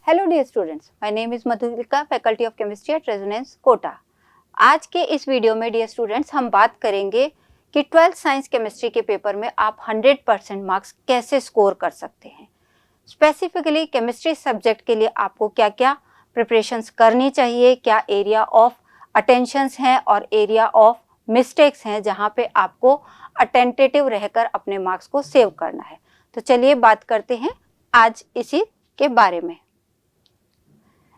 Hello dear students, my name is Madhulika, faculty of chemistry at Resonance Kota. आज के इस video में डियर स्टूडेंट्स हम बात करेंगे कि 12th साइंस केमिस्ट्री के पेपर में आप 100% मार्क्स कैसे स्कोर कर सकते हैं। स्पेसिफिकली केमिस्ट्री सब्जेक्ट के लिए आपको क्या क्या प्रिपरेशंस करनी चाहिए, क्या एरिया ऑफ अटेंशंस हैं और एरिया ऑफ मिस्टेक्स हैं जहाँ पे आपको अटेंटेटिव रहकर अपने मार्क्स को सेव करना है। तो चलिए बात करते हैं आज इसी के बारे में।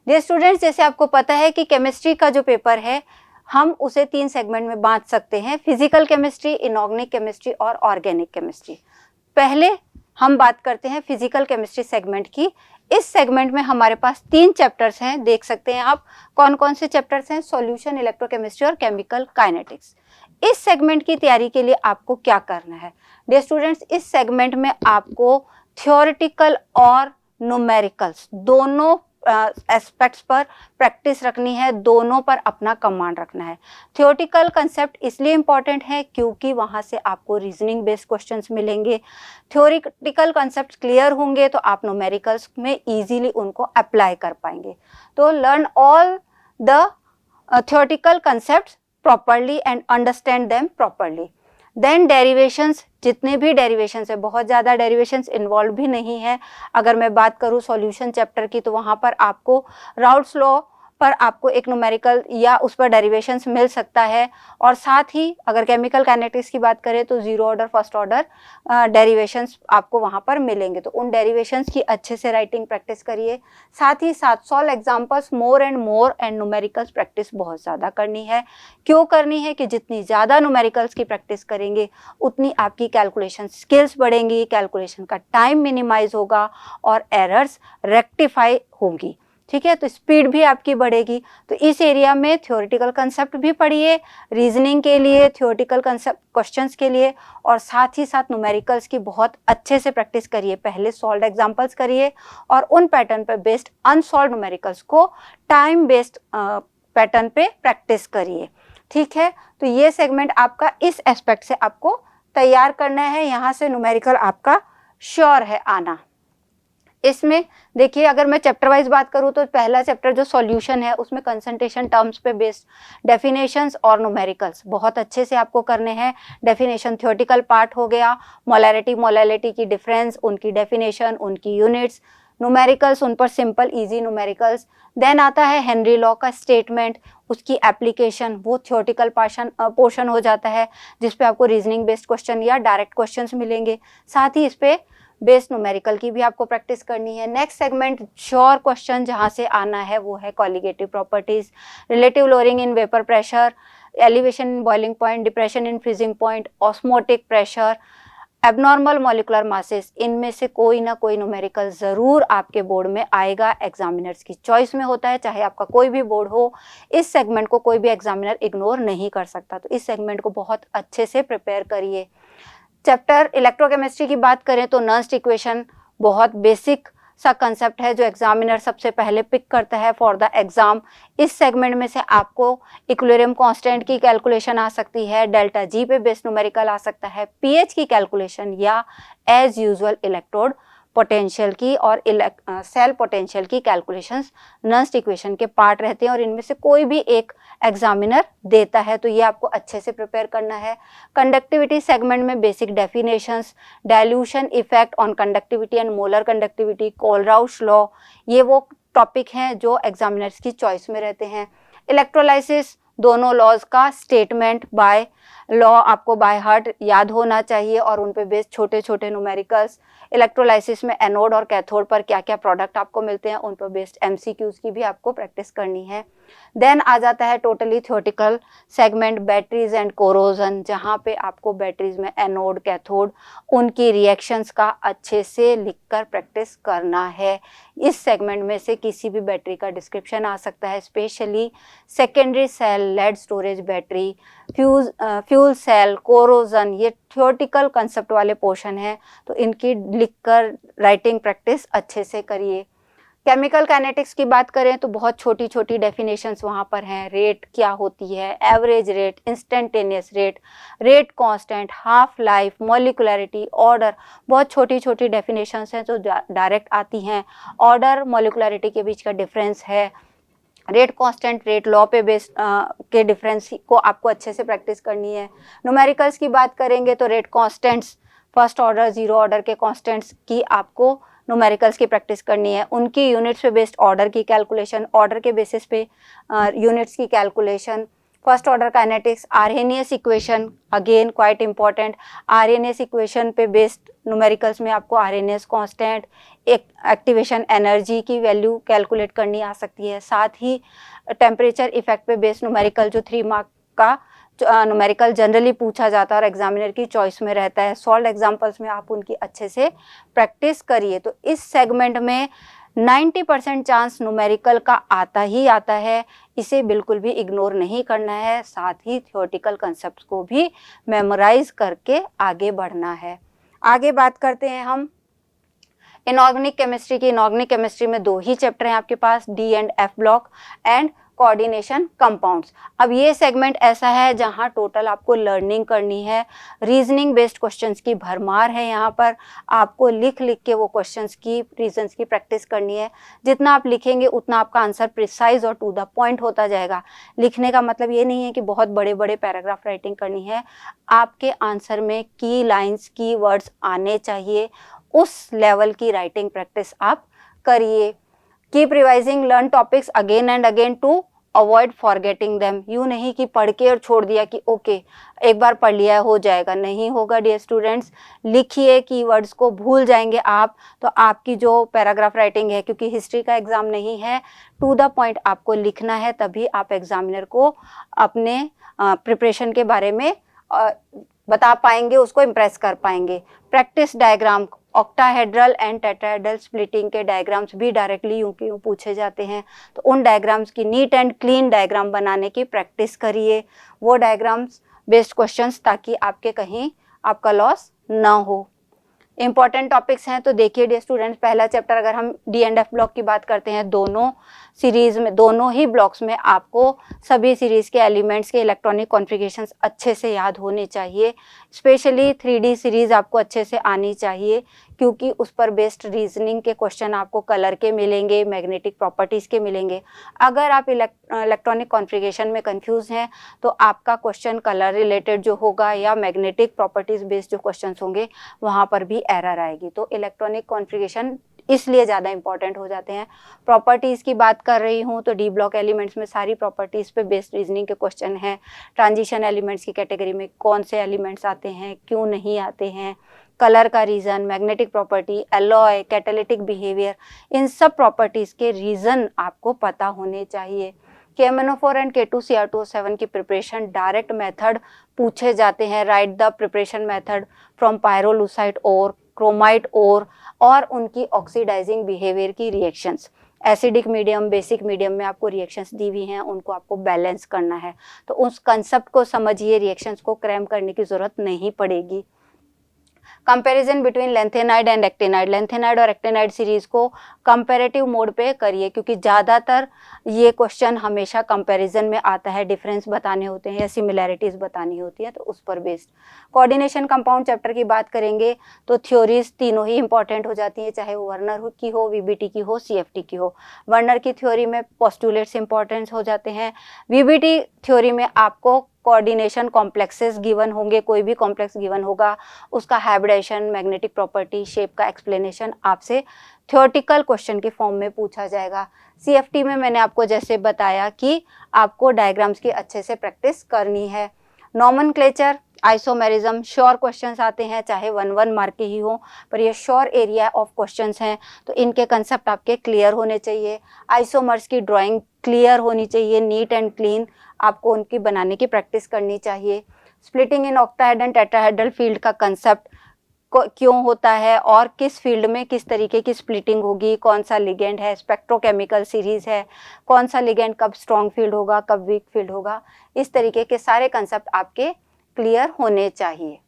डियर स्टूडेंट्स, जैसे आपको पता है कि केमिस्ट्री का जो पेपर है हम उसे 3 सेगमेंट में बांट सकते हैं, फिजिकल केमिस्ट्री, इनऑर्गेनिक केमिस्ट्री और ऑर्गेनिक केमिस्ट्री। पहले हम बात करते हैं फिजिकल केमिस्ट्री सेगमेंट की। इस सेगमेंट में हमारे पास 3 चैप्टर्स हैं, देख सकते हैं आप कौन कौन से चैप्टर्स हैं। सॉल्यूशन, इलेक्ट्रोकेमिस्ट्री और केमिकल काइनेटिक्स। इस सेगमेंट की तैयारी के लिए आपको क्या करना है डियर स्टूडेंट्स, इस सेगमेंट में आपको थ्योरेटिकल और न्यूमेरिकल्स दोनों एस्पेक्ट्स पर प्रैक्टिस रखनी है, दोनों पर अपना कमांड रखना है। थ्योरेटिकल कंसेप्ट इसलिए इम्पॉर्टेंट है क्योंकि वहाँ से आपको रीजनिंग बेस्ड क्वेश्चंस मिलेंगे। थ्योरेटिकल कंसेप्ट क्लियर होंगे तो आप न्यूमेरिकल्स में इजीली उनको अप्लाई कर पाएंगे। तो learn all the theoretical concepts properly and understand them properly. Then derivations, जितने भी डेरिवेशंस है, बहुत ज़्यादा डेरिवेशंस इन्वॉल्व भी नहीं है। अगर मैं बात करूँ सॉल्यूशन चैप्टर की तो वहाँ पर आपको राउल्ट्स लॉ पर आपको एक न्यूमेरिकल या उस पर डेरिवेशंस मिल सकता है। और साथ ही अगर केमिकल काइनेटिक्स की बात करें तो 0 ऑर्डर, फर्स्ट ऑर्डर डेरिवेशंस आपको वहाँ पर मिलेंगे। तो उन डेरिवेशंस की अच्छे से राइटिंग प्रैक्टिस करिए। साथ ही साथ solve examples more and numericals practice बहुत ज़्यादा करनी है। क्यों करनी है कि जितनी ज़्यादा न्यूमेरिकल्स की प्रैक्टिस करेंगे उतनी आपकी कैलकुलेशन स्किल्स बढ़ेंगी, कैलकुलेशन का टाइम मिनिमाइज होगा और एरर्स रेक्टिफाई होंगी। ठीक है, तो स्पीड भी आपकी बढ़ेगी। तो इस एरिया में थ्योरेटिकल कंसेप्ट भी पढ़िए, रीजनिंग के लिए, थ्योरेटिकल कंसेप्ट क्वेश्चंस के लिए, और साथ ही साथ न्यूमेरिकल्स की बहुत अच्छे से प्रैक्टिस करिए। पहले सॉल्व्ड एग्जांपल्स करिए और उन पैटर्न पर बेस्ड अनसॉल्व्ड न्यूमेरिकल्स को टाइम बेस्ड पैटर्न पे प्रैक्टिस करिए। ठीक है, तो ये सेगमेंट आपका इस एस्पेक्ट से आपको तैयार करना है। यहाँ से न्यूमेरिकल आपका श्योर है आना। इसमें देखिए, अगर मैं चैप्टर वाइज बात करूँ तो पहला चैप्टर जो सॉल्यूशन है उसमें कंसंट्रेशन टर्म्स पे बेस्ड डेफिनेशंस और न्यूमेरिकल्स बहुत अच्छे से आपको करने हैं। डेफिनेशन थ्योरेटिकल पार्ट हो गया, मोलैरिटी की डिफरेंस, उनकी डेफिनेशन, उनकी यूनिट्स, न्यूमेरिकल्स उन पर सिंपल इजी न्यूमेरिकल्स। देन आता है हेनरी लॉ का स्टेटमेंट, उसकी एप्लीकेशन, वो थ्योरेटिकल पोर्शन हो जाता है जिसपे आपको रीजनिंग बेस्ड क्वेश्चन या डायरेक्ट क्वेश्चंस मिलेंगे। साथ ही इस पे बेस्ड न्यूमेरिकल की भी आपको प्रैक्टिस करनी है। नेक्स्ट सेगमेंट श्योर क्वेश्चन जहाँ से आना है वो है colligative properties, relative lowering in vapour pressure, elevation in boiling point, depression in freezing point, osmotic pressure, abnormal molecular masses. इनमें से कोई ना कोई न्यूमेरिकल ज़रूर आपके बोर्ड में आएगा। एग्जामिनर्स की चॉइस में होता है, चाहे आपका कोई भी बोर्ड हो, इस सेगमेंट को कोई भी एग्जामिनर इग्नोर नहीं कर सकता। तो इस सेगमेंट को बहुत अच्छे से प्रिपेयर करिए। चैप्टर इलेक्ट्रोकेमिस्ट्री की बात करें तो नर्स्ट इक्वेशन बहुत बेसिक सा कंसेप्ट है जो एग्जामिनर सबसे पहले पिक करता है फॉर द एग्जाम। इस सेगमेंट में से आपको इक्विलिब्रियम कांस्टेंट की कैलकुलेशन आ सकती है, डेल्टा जी पे बेस्ड न्यूमेरिकल आ सकता है, पीएच की कैलकुलेशन या एज यूजुअल इलेक्ट्रोड पोटेंशियल की और सेल पोटेंशियल की कैलकुलेशंस नर्स्ट इक्वेशन के पार्ट रहते हैं और इनमें से कोई भी एक एग्जामिनर देता है। तो ये आपको अच्छे से प्रिपेयर करना है। कंडक्टिविटी सेगमेंट में basic definitions, dilution effect on conductivity and molar conductivity, Kohlrausch law, ये वो टॉपिक हैं जो एग्जामिनर्स की चॉइस में रहते हैं। इलेक्ट्रोलाइसिस, दोनों लॉज का स्टेटमेंट बाय लॉ आपको बाय हार्ट याद होना चाहिए और उन पे बेस्ड छोटे छोटे न्यूमेरिकल्स। इलेक्ट्रोलाइसिस में एनोड और कैथोड पर क्या क्या प्रोडक्ट आपको मिलते हैं उन पर बेस्ड एमसीक्यूज की भी आपको प्रैक्टिस करनी है। देन आ जाता है totally theoretical segment, batteries and corrosion, जहाँ पे आपको बैटरीज में एनोड, कैथोड, उनकी रिएक्शंस का अच्छे से लिखकर प्रैक्टिस करना है। इस सेगमेंट में से किसी भी बैटरी का डिस्क्रिप्शन आ सकता है, specially secondary cell, lead storage battery, fuel cell, corrosion, ये थ्योरेटिकल कंसेप्ट वाले पोर्शन है। तो इनकी लिखकर राइटिंग प्रैक्टिस अच्छे से करिए। केमिकल काइनेटिक्स की बात करें तो बहुत छोटी छोटी डेफिनेशंस वहाँ पर हैं। रेट क्या होती है, average rate, instantaneous rate, rate constant, half life, molecularity, order, बहुत छोटी छोटी डेफिनेशंस हैं जो डायरेक्ट आती हैं। ऑर्डर मॉलिकुलरिटी के बीच का डिफरेंस है। रेट कांस्टेंट, रेट लॉ पे बेस के डिफरेंस को आपको अच्छे से प्रैक्टिस करनी है। न्यूमेरिकल्स की बात करेंगे तो rate constants, first order, zero order के कांस्टेंट्स की आपको न्यूमेरिकल्स की प्रैक्टिस करनी है। उनकी यूनिट्स पे बेस्ड ऑर्डर की कैलकुलेशन, ऑर्डर के बेसिस पे यूनिट्स की calculation. First order kinetics, Arrhenius equation, again quite important. Arrhenius equation पे बेस्ड न्यूमेरिकल्स में आपको आर्हेनियस कांस्टेंट, एक्टिवेशन एनर्जी की वैल्यू कैलकुलेट करनी आ सकती है। साथ ही टेम्परेचर इफेक्ट पे बेस्ड न्यूमेरिकल जो 3 मार्क का न्यूमेरिकल जनरली पूछा जाता है और एग्जामिनर की चॉइस में रहता है। सॉल्व एग्जाम्पल्स में आप उनकी अच्छे से प्रैक्टिस करिए। तो इस सेगमेंट में 90% चांस न्यूमेरिकल का आता ही आता है, इसे बिल्कुल भी इग्नोर नहीं करना है। साथ ही थ्योरेटिकल कंसेप्ट को भी मेमोराइज करके आगे बढ़ना है। आगे बात करते हैं हम इनऑर्गेनिक केमिस्ट्री की। इनऑर्गेनिक केमिस्ट्री में 2 ही चैप्टर हैं आपके पास, D and F block and coordination compounds. अब ये सेगमेंट ऐसा है जहां टोटल आपको लर्निंग करनी है, रीजनिंग बेस्ड क्वेश्चंस की भरमार है। यहाँ पर आपको लिख लिख के वो क्वेश्चंस की, रीजंस की प्रैक्टिस करनी है। जितना आप लिखेंगे उतना आपका आंसर प्रिसाइज और टू द पॉइंट होता जाएगा। लिखने का मतलब ये नहीं है कि बहुत बड़े बड़े पैराग्राफ राइटिंग करनी है। आपके आंसर में की लाइन्स, की वर्ड्स आने चाहिए, उस लेवल की राइटिंग प्रैक्टिस आप करिए। Keep revising, learn topics again and again to avoid forgetting them. यूँ नहीं कि पढ़ के और छोड़ दिया कि ओके एक बार पढ़ लिया हो जाएगा, नहीं होगा डियर स्टूडेंट्स। लिखिए, कीवर्ड्स को भूल जाएंगे आप तो आपकी जो पैराग्राफ राइटिंग है, क्योंकि हिस्ट्री का एग्जाम नहीं है, टू द पॉइंट आपको लिखना है, तभी आप एग्जामिनर को अपने प्रिपरेशन के बारे में बता पाएंगे, उसको इम्प्रेस कर पाएंगे। Practice diagram, octahedral and tetrahedral splitting के डायग्राम्स भी डायरेक्टली यूं के यूं पूछे जाते हैं, तो उन डायग्राम्स की नीट एंड क्लीन डायग्राम बनाने की प्रैक्टिस करिए। वो डायग्राम्स बेस्ड क्वेश्चंस, ताकि आपके कहीं आपका लॉस ना हो। इंपॉर्टेंट टॉपिक्स हैं तो देखिए डियर स्टूडेंट्स, पहला चैप्टर अगर हम डी एंड एफ ब्लॉक की बात करते हैं, दोनों सीरीज में, दोनों ही ब्लॉक्स में आपको सभी सीरीज के एलिमेंट्स के इलेक्ट्रॉनिक कॉन्फ़िगरेशंस अच्छे से याद होने चाहिए। स्पेशली 3D सीरीज आपको अच्छे से आनी चाहिए, क्योंकि उस पर बेस्ड रीजनिंग के क्वेश्चन आपको कलर के मिलेंगे, मैग्नेटिक प्रॉपर्टीज़ के मिलेंगे। अगर आप इलेक्ट्रॉनिक कॉन्फ़िगरेशन में कंफ्यूज हैं तो आपका क्वेश्चन कलर रिलेटेड जो होगा या मैग्नेटिक प्रॉपर्टीज़ बेस्ड जो क्वेश्चन होंगे वहाँ पर भी एरर आएगी। तो इलेक्ट्रॉनिक कॉन्फ़िगरेशन इसलिए ज़्यादा इंपॉर्टेंट हो जाते हैं। प्रॉपर्टीज़ की बात कर रही हूँ तो डी ब्लॉक एलिमेंट्स में सारी प्रॉपर्टीज़ पे बेस्ड रीजनिंग के क्वेश्चन हैं। ट्रांजिशन एलिमेंट्स की कैटेगरी में कौन से एलिमेंट्स आते हैं, क्यों नहीं आते हैं, कलर का reason, magnetic property, alloy, catalytic behaviour, इन सब प्रॉपर्टीज़ के रीज़न आपको पता होने चाहिए। KMnO4 एंड K2Cr2O7 की प्रिपरेशन डायरेक्ट मेथड पूछे जाते हैं। Write the preparation method from pyrolusite ore, chromite ore और उनकी ऑक्सीडाइजिंग बिहेवियर की reactions. Acidic medium, basic medium में आपको रिएक्शंस दी हुई हैं, उनको आपको बैलेंस करना है। तो उस कंसेप्ट को समझिए, रिएक्शंस को क्रैम करने की ज़रूरत नहीं पड़ेगी। Comparison between lanthanide and actinide, lanthanide और एक्टिनाइड सीरीज को कंपैरेटिव मोड पे करिए, क्योंकि ज़्यादातर ये क्वेश्चन हमेशा कंपैरिजन में आता है, डिफरेंस बताने होते हैं या सिमिलैरिटीज़ बतानी होती है, तो उस पर बेस्ड। कोऑर्डिनेशन कंपाउंड चैप्टर की बात करेंगे तो थ्योरीज तीनों ही इंपॉर्टेंट हो जाती हैं, चाहे वो वर्नर की हो, VBT की हो, CFT की हो। वर्नर की थ्योरी में पोस्टुलेट्स इंपॉर्टेंट हो जाते हैं। VBT थ्योरी में आपको कोऑर्डिनेशन कॉम्प्लेक्सेस गिवन होंगे, कोई भी कॉम्प्लेक्स गिवन होगा, उसका हाइब्रिडाइजेशन, मैग्नेटिक प्रॉपर्टी, शेप का एक्सप्लेनेशन आपसे थ्योरेटिकल क्वेश्चन के फॉर्म में पूछा जाएगा। CFT में मैंने आपको जैसे बताया कि आपको डायग्राम्स की अच्छे से प्रैक्टिस करनी है। नॉमेनक्लेचर, आइसोमेरिज्म, श्योर क्वेश्चंस आते हैं, चाहे 1 मार्क के ही हों, पर ये श्योर एरिया ऑफ क्वेश्चंस हैं, तो इनके कंसेप्ट आपके क्लियर होने चाहिए। आइसोमर्स की ड्राइंग क्लियर होनी चाहिए, नीट एंड क्लीन, आपको उनकी बनाने की प्रैक्टिस करनी चाहिए। Splitting in octahedral and tetrahedral field का कंसेप्ट क्यों होता है और किस फील्ड में किस तरीके की स्प्लिटिंग होगी, कौन सा लिगेंड है, स्पेक्ट्रोकेमिकल सीरीज है, कौन सा लिगेंड कब स्ट्रॉन्ग फील्ड होगा, कब वीक फील्ड होगा, इस तरीके के सारे कंसेप्ट आपके क्लियर होने चाहिए।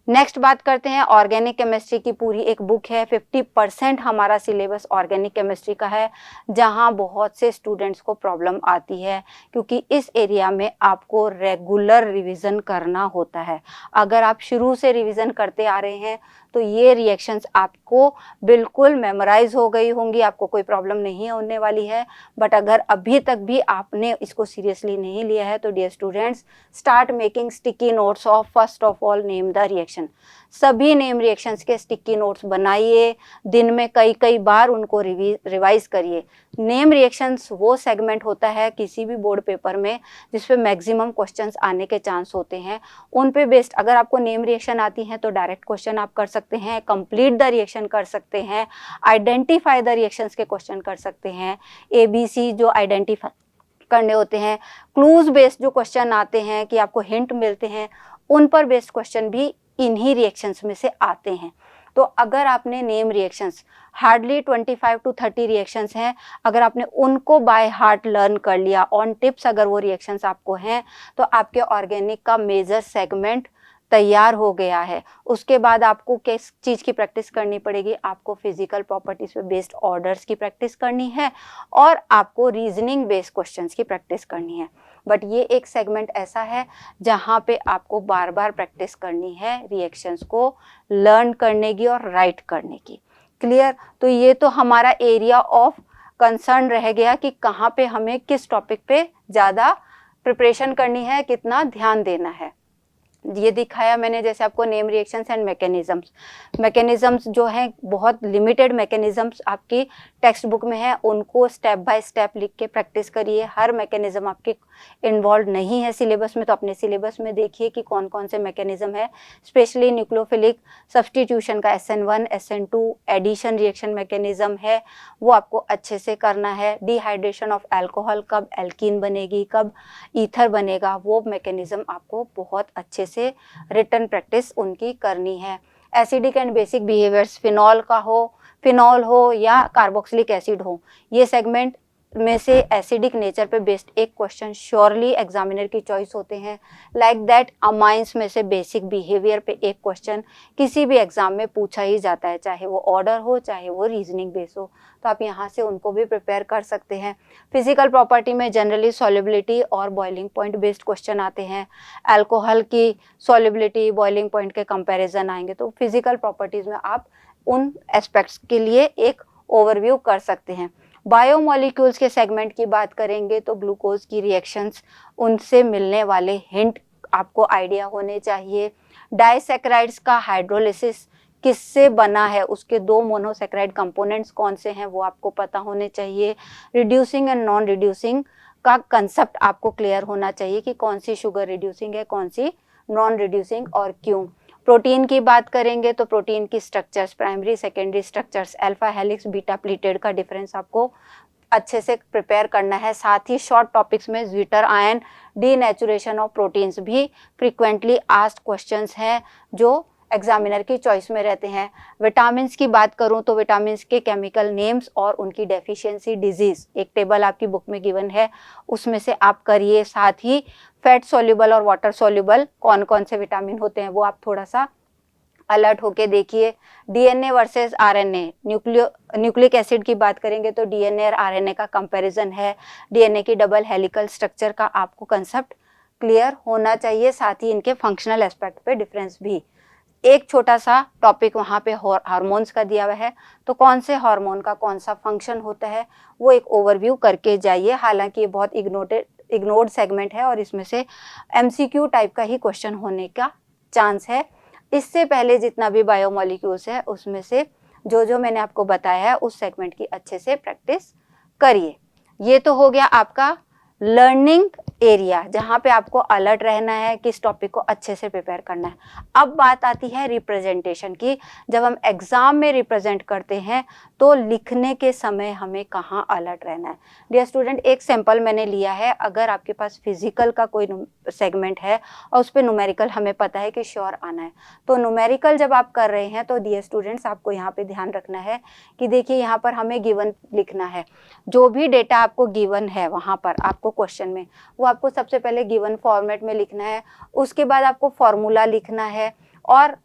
नेक्स्ट बात करते हैं ऑर्गेनिक केमिस्ट्री की। पूरी एक बुक है, 50% हमारा सिलेबस ऑर्गेनिक केमिस्ट्री का है, जहां बहुत से स्टूडेंट्स को प्रॉब्लम आती है क्योंकि इस एरिया में आपको रेगुलर रिवीजन करना होता है। अगर आप शुरू से रिवीजन करते आ रहे हैं तो ये रिएक्शंस आपको बिल्कुल मेमोराइज हो गई होंगी, आपको कोई प्रॉब्लम नहीं होने वाली है। बट अगर अभी तक भी आपने इसको सीरियसली नहीं लिया है तो dear students, start making sticky notes of first of all name the reaction. सभी नेम रिएक्शंस के स्टिकी नोट्स बनाइए, दिन में कई कई बार उनको रिवाइज करिए। नेम रिएक्शंस वो सेगमेंट होता है किसी भी बोर्ड पेपर में जिसपे मैक्सिमम क्वेश्चंस आने के चांस होते हैं। उन पे बेस्ड अगर आपको नेम रिएक्शन आती हैं तो डायरेक्ट क्वेश्चन आप कर सकते हैं, कंप्लीट द रिएक्शन कर सकते हैं, आइडेंटिफाई द रिएक्शंस के क्वेश्चन कर सकते हैं, ABC जो आइडेंटिफाई करने होते हैं, क्लूज बेस्ड जो क्वेश्चन आते हैं कि आपको हिंट मिलते हैं, उन पर बेस्ड क्वेश्चन भी इन्हीं रिएक्शंस में से आते हैं। तो अगर आपने name reactions hardly 25 to 30 reactions हैं, अगर आपने उनको बाय हार्ट लर्न कर लिया ऑन टिप्स, अगर वो रिएक्शंस आपको हैं तो आपके ऑर्गेनिक का मेजर सेगमेंट तैयार हो गया है। उसके बाद आपको किस चीज़ की प्रैक्टिस करनी पड़ेगी? आपको फिजिकल प्रॉपर्टीज पे बेस्ड ऑर्डर्स की प्रैक्टिस करनी है और आपको रीजनिंग बेस्ड क्वेश्चंस की प्रैक्टिस करनी है। बट ये एक सेगमेंट ऐसा है जहाँ पे आपको बार बार प्रैक्टिस करनी है रिएक्शंस को लर्न करने की और राइट करने की। क्लियर? तो ये तो हमारा एरिया ऑफ कंसर्न रह गया कि कहाँ पे हमें किस टॉपिक पे ज़्यादा प्रिपरेशन करनी है, कितना ध्यान देना है। ये दिखाया मैंने जैसे आपको नेम रिएक्शंस एंड मैकेनिज्म्स जो हैं बहुत लिमिटेड मैकेनिज्म्स आपकी टेक्स्ट बुक में है, उनको स्टेप बाय स्टेप लिख के प्रैक्टिस करिए। हर मैकेनिज्म आपके इन्वॉल्व नहीं है सिलेबस में, तो अपने सिलेबस में देखिए कि कौन कौन से मैकेनिज्म है। स्पेशली न्यूक्लियोफिलिक सब्सटीट्यूशन का SN1 SN2 addition reaction mechanism है, वो आपको अच्छे से करना है। डिहाइड्रेशन ऑफ अल्कोहल, कब एल्कीन बनेगी, कब ईथर बनेगा, वो मैकेनिज्म आपको बहुत अच्छे से रिटन प्रैक्टिस उनकी करनी है। Acidic and basic behaviours, phenol हो या कार्बोक्सिलिक एसिड हो, ये सेगमेंट में से एसिडिक नेचर पे बेस्ड एक क्वेश्चन श्योरली एग्जामिनर की चॉइस होते हैं। लाइक दैट अमाइंस में से बेसिक बिहेवियर पे एक क्वेश्चन किसी भी एग्जाम में पूछा ही जाता है, चाहे वो ऑर्डर हो चाहे वो रीजनिंग बेस हो, तो आप यहाँ से उनको भी प्रिपेयर कर सकते हैं। फिजिकल प्रॉपर्टी में जनरली सॉल्युबिलिटी और बॉइलिंग पॉइंट बेस्ड क्वेश्चन आते हैं। अल्कोहल की सॉल्युबिलिटी बॉइलिंग पॉइंट के कंपैरिजन आएंगे, तो फिजिकल प्रॉपर्टीज में आप उन एस्पेक्ट्स के लिए एक ओवरव्यू कर सकते हैं। बायोमोलिक्यूल्स के सेगमेंट की बात करेंगे तो ग्लूकोज की रिएक्शंस, उनसे मिलने वाले हिंट आपको आइडिया होने चाहिए। डाइसैकेराइड्स का हाइड्रोलिसिस किससे बना है, उसके 2 मोनोसैकेराइड कंपोनेंट्स कौन से हैं वो आपको पता होने चाहिए। रिड्यूसिंग एंड नॉन रिड्यूसिंग का कंसेप्ट आपको क्लियर होना चाहिए कि कौन सी शुगर रिड्यूसिंग है, कौन सी नॉन रिड्यूसिंग और क्यों। प्रोटीन की बात करेंगे तो प्रोटीन की structures, primary secondary structures, alpha helix beta pleated का डिफरेंस आपको अच्छे से प्रिपेयर करना है। साथ ही शॉर्ट टॉपिक्स में zwitter ion, denaturation of proteins भी फ्रीक्वेंटली आस्क्ड क्वेश्चंस हैं जो एग्जामिनर की चॉइस में रहते हैं। विटामिन्स की बात करूं तो विटामिन्स के केमिकल नेम्स और उनकी डेफिशिएंसी डिजीज एक टेबल आपकी बुक में गिवन है, उसमें से आप करिए। साथ ही फैट सॉल्युबल और वाटर सॉल्युबल कौन कौन से विटामिन होते हैं वो आप थोड़ा सा अलर्ट होके देखिए। DNA versus RNA, nucleic acid की बात करेंगे तो डीएनए और आरएनए का कंपैरिजन है। डीएनए की डबल हेलिकल स्ट्रक्चर का आपको कंसेप्ट क्लियर होना चाहिए, साथ ही इनके फंक्शनल एस्पेक्ट पे डिफरेंस भी। एक छोटा सा टॉपिक वहाँ पे हार्मोन्स का दिया हुआ है, तो कौन से हार्मोन का कौन सा फंक्शन होता है वो एक ओवरव्यू करके जाइए। हालांकि ये बहुत इग्नोर्ड सेगमेंट है और इसमें से MCQ टाइप का ही क्वेश्चन होने का चांस है। इससे पहले जितना भी बायोमोलिक्यूल्स है उसमें से जो जो मैंने आपको बताया है उस सेगमेंट की अच्छे से प्रैक्टिस करिए। ये तो हो गया आपका लर्निंग एरिया, जहाँ पे आपको अलर्ट रहना है, किस टॉपिक को अच्छे से प्रिपेयर करना है। अब बात आती है रिप्रेजेंटेशन की। जब हम एग्जाम में रिप्रेजेंट करते हैं तो लिखने के समय हमें कहाँ अलर्ट रहना है। डियर स्टूडेंट, एक सैंपल मैंने लिया है। अगर आपके पास फिजिकल का कोई सेगमेंट है और उस पर न्यूमेरिकल हमें पता है कि श्योर आना है, तो न्यूमेरिकल जब आप कर रहे हैं तो डियर स्टूडेंट्स आपको यहाँ पे ध्यान रखना है कि देखिए यहाँ पर हमें गिवन लिखना है। जो भी डेटा आपको गिवन है वहाँ पर आपको क्वेश्चन में, वो आपको सबसे पहले गिवन फॉर्मेट में लिखना है। उसके बाद आपको फॉर्मूला लिखना है और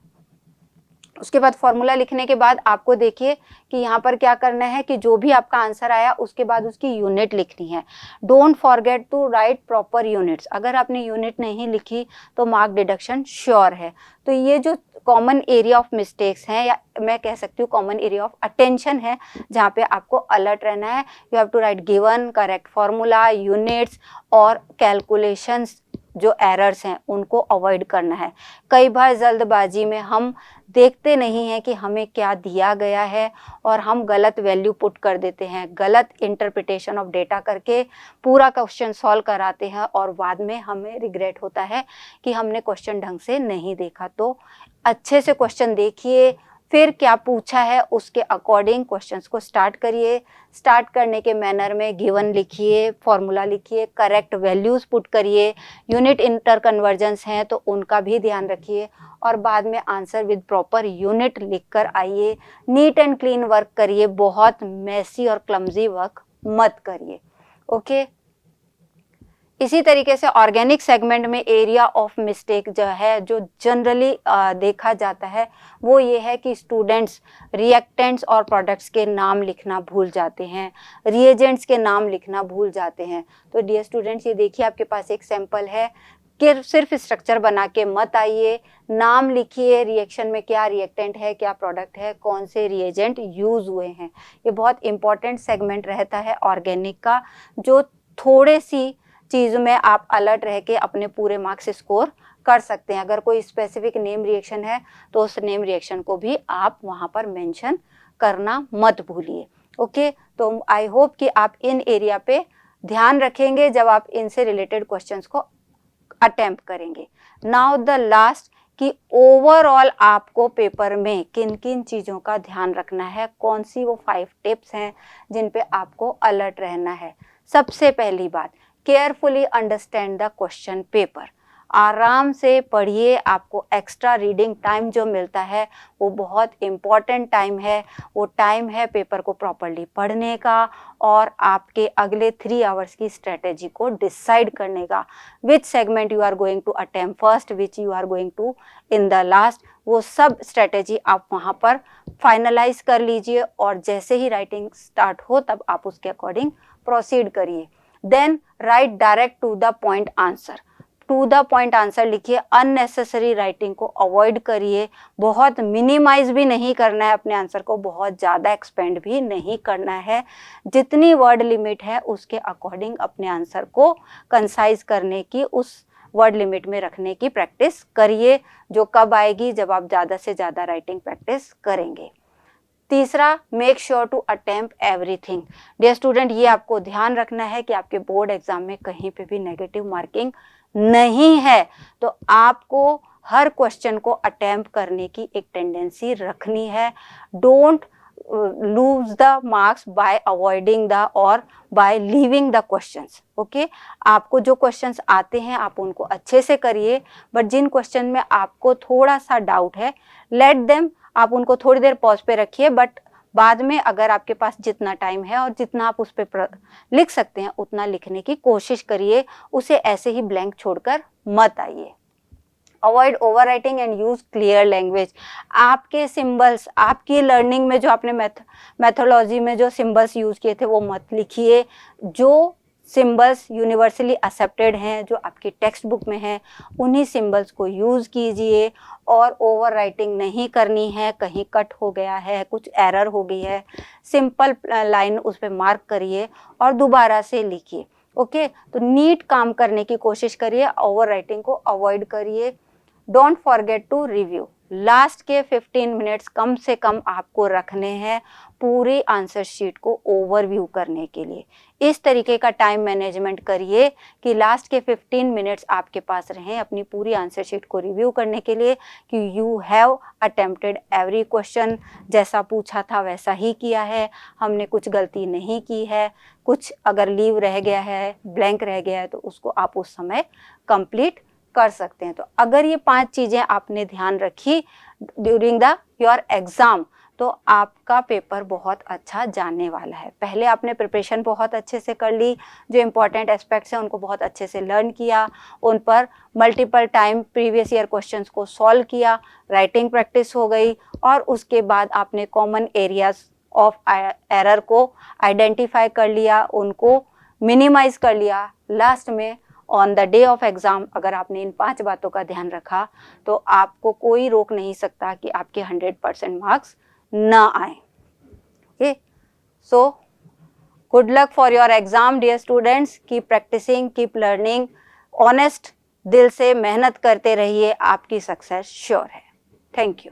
उसके बाद फॉर्मूला लिखने के बाद आपको देखिए कि यहाँ पर क्या करना है कि जो भी आपका आंसर आया उसके बाद उसकी यूनिट लिखनी है। Don't forget to write proper units. अगर आपने यूनिट नहीं लिखी तो मार्क डिडक्शन श्योर है। तो ये जो कॉमन एरिया ऑफ मिस्टेक्स हैं, या मैं कह सकती हूँ कॉमन एरिया ऑफ अटेंशन है, जहाँ पे आपको अलर्ट रहना है। You have to write given, correct formula, units और कैलकुलेशंस। जो एरर्स हैं उनको अवॉइड करना है। कई बार जल्दबाजी में हम देखते नहीं हैं कि हमें क्या दिया गया है और हम गलत वैल्यू पुट कर देते हैं, गलत इंटरप्रिटेशन ऑफ डेटा करके पूरा क्वेश्चन सॉल्व कराते हैं और बाद में हमें रिग्रेट होता है कि हमने क्वेश्चन ढंग से नहीं देखा। तो अच्छे से क्वेश्चन देखिए, फिर क्या पूछा है उसके अकॉर्डिंग क्वेश्चंस को स्टार्ट करिए। स्टार्ट करने के मैनर में गिवन लिखिए, फॉर्मूला लिखिए, करेक्ट वैल्यूज़ पुट करिए, यूनिट इंटर कन्वर्जन्स हैं तो उनका भी ध्यान रखिए और बाद में आंसर विद प्रॉपर यूनिट लिखकर आइए। नीट एंड क्लीन वर्क करिए, बहुत मैसी और क्लमजी वर्क मत करिए। ओके। इसी तरीके से ऑर्गेनिक सेगमेंट में एरिया ऑफ मिस्टेक जो है, जो जनरली देखा जाता है, वो ये है कि स्टूडेंट्स रिएक्टेंट्स और प्रोडक्ट्स के नाम लिखना भूल जाते हैं, रिएजेंट्स के नाम लिखना भूल जाते हैं। तो डियर स्टूडेंट्स, ये देखिए आपके पास एक सैंपल है कि सिर्फ स्ट्रक्चर बना के मत आइए, नाम लिखिए, रिएक्शन में क्या रिएक्टेंट है, क्या प्रोडक्ट है, कौन से रिएजेंट यूज़ हुए हैं। ये बहुत इंपॉर्टेंट सेगमेंट रहता है ऑर्गेनिक का, जो थोड़े सी चीज़ों में आप अलर्ट रह के अपने पूरे मार्क्स स्कोर कर सकते हैं। अगर कोई स्पेसिफिक नेम रिएक्शन है तो उस नेम रिएक्शन को भी आप वहाँ पर मेंशन करना मत भूलिए। ओके, तो आई होप कि आप इन एरिया पे ध्यान रखेंगे जब आप इनसे रिलेटेड क्वेश्चंस को अटेम्प्ट करेंगे। नाउ द लास्ट कि ओवरऑल आपको पेपर में किन किन चीज़ों का ध्यान रखना है, कौन सी वो 5 टिप्स हैं जिन पे आपको अलर्ट रहना है। सबसे पहली बात, carefully understand the question paper. आराम से पढ़िए। आपको एक्स्ट्रा रीडिंग टाइम जो मिलता है वो बहुत इम्पॉर्टेंट टाइम है। वो टाइम है पेपर को प्रॉपरली पढ़ने का और आपके अगले 3 आवर्स की स्ट्रेटेजी को डिसाइड करने का। Which segment you are going to attempt first, which you are going to in the last, वो सब स्ट्रेटेजी आप वहाँ पर फाइनलाइज कर लीजिए और जैसे ही राइटिंग स्टार्ट हो तब आप उसके अकॉर्डिंग प्रोसीड करिए। Then write direct to the point answer. To the point answer लिखिए, अननेसेसरी राइटिंग को अवॉइड करिए। बहुत मिनिमाइज भी नहीं करना है अपने आंसर को, बहुत ज़्यादा एक्सपेंड भी नहीं करना है। जितनी वर्ड लिमिट है उसके अकॉर्डिंग अपने आंसर को कंसाइज करने की, उस वर्ड लिमिट में रखने की प्रैक्टिस करिए, जो कब आएगी जब आप ज़्यादा से ज़्यादा राइटिंग प्रैक्टिस करेंगे। तीसरा, make sure to attempt everything. Dear student, ये आपको ध्यान रखना है कि आपके बोर्ड एग्जाम में कहीं पे भी नेगेटिव मार्किंग नहीं है। तो आपको हर क्वेश्चन को अटेम्प्ट करने की एक टेंडेंसी रखनी है। Don't lose the marks by avoiding the और by leaving the questions. Okay, आपको जो क्वेश्चंस आते हैं आप उनको अच्छे से करिए, बट जिन क्वेश्चन में आपको थोड़ा सा डाउट है, लेट देम, आप उनको थोड़ी देर पॉज पे रखिए, बट बाद में अगर आपके पास जितना टाइम है और जितना आप उस पर लिख सकते हैं उतना लिखने की कोशिश करिए। उसे ऐसे ही ब्लैंक छोड़कर मत आइए। Avoid over writing and use clear language. आपके सिंबल्स, आपकी लर्निंग में जो आपने मैथोलॉजी में जो सिंबल्स यूज किए थे वो मत लिखिए। जो सिंबल्स यूनिवर्सली एक्सेप्टेड हैं, जो आपकी टेक्स्ट बुक में हैं, उन्हीं सिंबल्स को यूज़ कीजिए और ओवर राइटिंग नहीं करनी है। कहीं कट हो गया है, कुछ एरर हो गई है, सिंपल लाइन उस पर मार्क करिए और दोबारा से लिखिए। ओके, तो नीट काम करने की कोशिश करिए, ओवर राइटिंग को अवॉइड करिए। Don't forget to review. Last के 15 मिनट्स कम से कम आपको रखने हैं पूरी आंसर शीट को ओवरव्यू करने के लिए। इस तरीके का टाइम मैनेजमेंट करिए कि लास्ट के 15 मिनट्स आपके पास रहें अपनी पूरी आंसर शीट को रिव्यू करने के लिए, कि you have attempted every question, जैसा पूछा था वैसा ही किया है, हमने कुछ गलती नहीं की है, कुछ अगर लीव रह गया है, ब्लैंक रह गया है तो उसको आप उस समय कंप्लीट कर सकते हैं। तो अगर ये 5 चीज़ें आपने ध्यान रखी ड्यूरिंग द योर एग्ज़ाम, तो आपका पेपर बहुत अच्छा जाने वाला है। पहले आपने प्रिपरेशन बहुत अच्छे से कर ली, जो इम्पोर्टेंट एस्पेक्ट्स हैं उनको बहुत अच्छे से लर्न किया, उन पर multiple time previous year questions को सॉल्व किया, राइटिंग प्रैक्टिस हो गई, और उसके बाद आपने कॉमन एरियाज ऑफ एरर को आइडेंटिफाई कर लिया, उनको मिनिमाइज कर लिया। लास्ट में on the day of exam अगर आपने इन 5 बातों का ध्यान रखा तो आपको कोई रोक नहीं सकता कि आपके 100% मार्क्स ना आए। Okay, so good luck for your exam dear students. Keep practising, keep learning, honest दिल से मेहनत करते रहिए, आपकी सक्सेस श्योर है। Thank you.